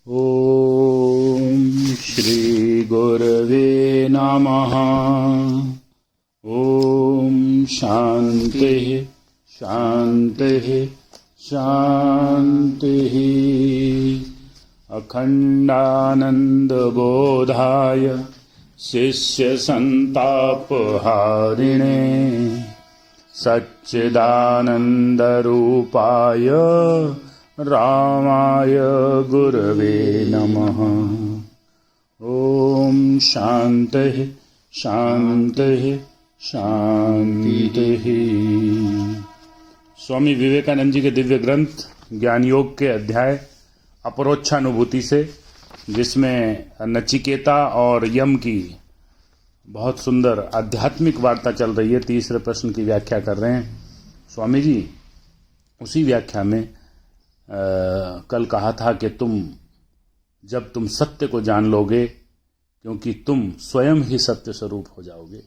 ओम श्री गुरवे नमः। ओम शांति शांति शांति। अखंडानंद बोधाय शिष्य संतापहारिणे सच्चिदानंद रूपाय रामाय गुरवे नमः। ओम शांति शांति शांति। स्वामी विवेकानंद जी के दिव्य ग्रंथ ज्ञान योग के अध्याय अपरोक्षानुभूति से, जिसमें नचिकेता और यम की बहुत सुंदर आध्यात्मिक वार्ता चल रही है, तीसरे प्रश्न की व्याख्या कर रहे हैं स्वामी जी। उसी व्याख्या में कल कहा था कि जब तुम सत्य को जान लोगे, क्योंकि तुम स्वयं ही सत्य स्वरूप हो जाओगे,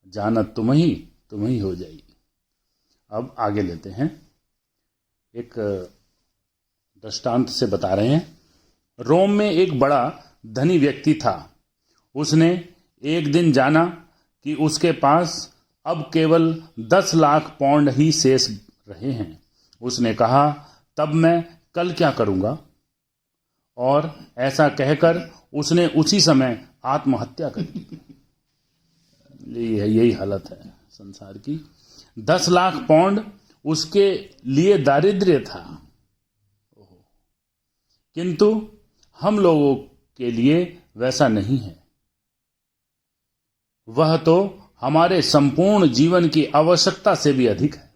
जानत तुम ही हो जाएगी। अब आगे लेते हैं। एक दृष्टांत से बता रहे हैं। रोम में एक बड़ा धनी व्यक्ति था। उसने एक दिन जाना कि उसके पास अब केवल 10 लाख पाउंड ही शेष रहे हैं। उसने कहा, तब मैं कल क्या करूंगा? और ऐसा कहकर उसने उसी समय आत्महत्या कर ली। यही हालत है संसार की। 10 लाख पाउंड उसके लिए दारिद्र्य था, किंतु हम लोगों के लिए वैसा नहीं है। वह तो हमारे संपूर्ण जीवन की आवश्यकता से भी अधिक है।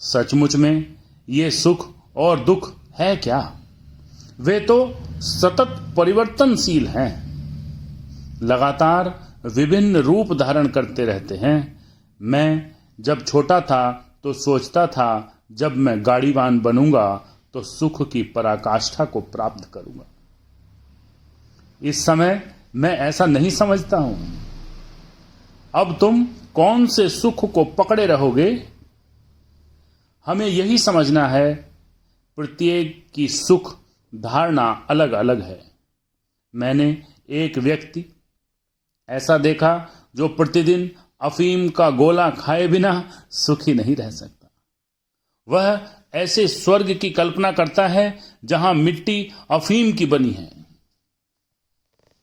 सचमुच में ये सुख और दुख है क्या? वे तो सतत परिवर्तनशील हैं, लगातार विभिन्न रूप धारण करते रहते हैं। मैं जब छोटा था तो सोचता था, जब मैं गाड़ीवान बनूंगा तो सुख की पराकाष्ठा को प्राप्त करूंगा। इस समय मैं ऐसा नहीं समझता हूं। अब तुम कौन से सुख को पकड़े रहोगे? हमें यही समझना है, प्रत्येक की सुख धारणा अलग अलग है। मैंने एक व्यक्ति ऐसा देखा जो प्रतिदिन अफीम का गोला खाए बिना सुखी नहीं रह सकता। वह ऐसे स्वर्ग की कल्पना करता है जहां मिट्टी अफीम की बनी है।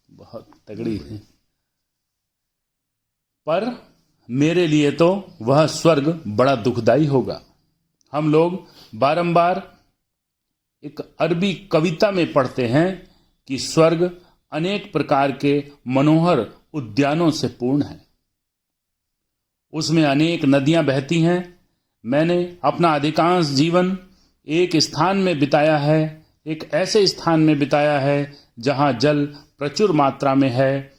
बहुत तगड़ी है। पर मेरे लिए तो वह स्वर्ग बड़ा दुखदाई होगा। हम लोग बारंबार एक अरबी कविता में पढ़ते हैं कि स्वर्ग अनेक प्रकार के मनोहर उद्यानों से पूर्ण है। उसमें अनेक नदियां बहती हैं। मैंने अपना अधिकांश जीवन एक स्थान में बिताया है, एक ऐसे स्थान में बिताया है जहां जल प्रचुर मात्रा में है,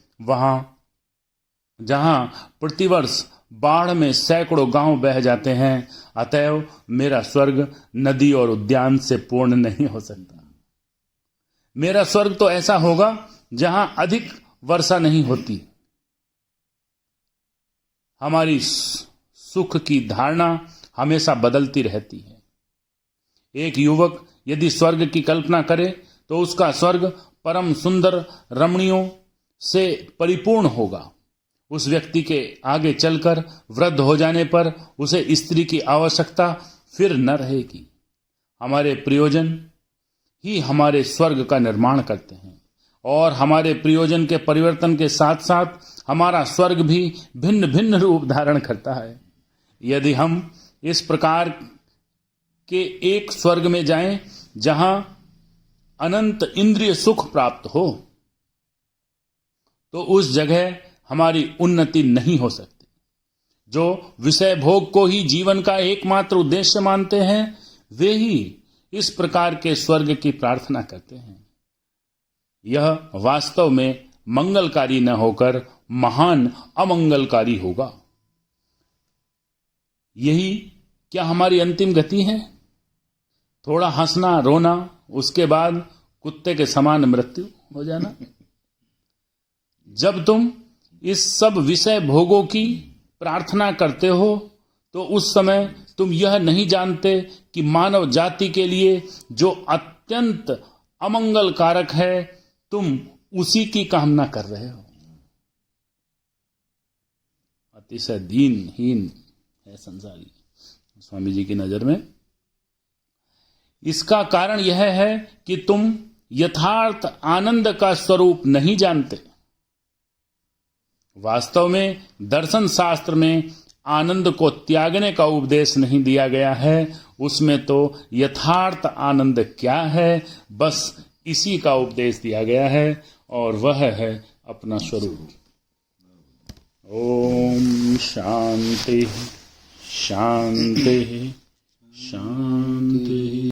जहां प्रतिवर्ष बाढ़ में सैकड़ों गांव बह जाते हैं। अतएव मेरा स्वर्ग नदी और उद्यान से पूर्ण नहीं हो सकता। मेरा स्वर्ग तो ऐसा होगा जहां अधिक वर्षा नहीं होती। हमारी सुख की धारणा हमेशा बदलती रहती है। एक युवक यदि स्वर्ग की कल्पना करे तो उसका स्वर्ग परम सुंदर रमणियों से परिपूर्ण होगा। उस व्यक्ति के आगे चलकर वृद्ध हो जाने पर उसे स्त्री की आवश्यकता फिर न रहेगी। हमारे प्रयोजन ही हमारे स्वर्ग का निर्माण करते हैं, और हमारे प्रयोजन के परिवर्तन के साथ साथ हमारा स्वर्ग भी भिन्न भिन्न रूप धारण करता है। यदि हम इस प्रकार के एक स्वर्ग में जाएं जहां अनंत इंद्रिय सुख प्राप्त हो, तो उस जगह हमारी उन्नति नहीं हो सकती। जो विषय भोग को ही जीवन का एकमात्र उद्देश्य मानते हैं, वे ही इस प्रकार के स्वर्ग की प्रार्थना करते हैं। यह वास्तव में मंगलकारी न होकर महान अमंगलकारी होगा। यही क्या हमारी अंतिम गति है? थोड़ा हंसना रोना, उसके बाद कुत्ते के समान मृत्यु हो जाना। जब तुम इस सब विषय भोगों की प्रार्थना करते हो तो उस समय तुम यह नहीं जानते कि मानव जाति के लिए जो अत्यंत अमंगल कारक है तुम उसी की कामना कर रहे हो। अतिशय दीनहीन है संसारी स्वामी जी की नजर में। इसका कारण यह है कि तुम यथार्थ आनंद का स्वरूप नहीं जानते। वास्तव में दर्शन शास्त्र में आनंद को त्यागने का उपदेश नहीं दिया गया है। उसमें तो यथार्थ आनंद क्या है बस इसी का उपदेश दिया गया है और वह है अपना स्वरूप। ओम शांति शांति शांति।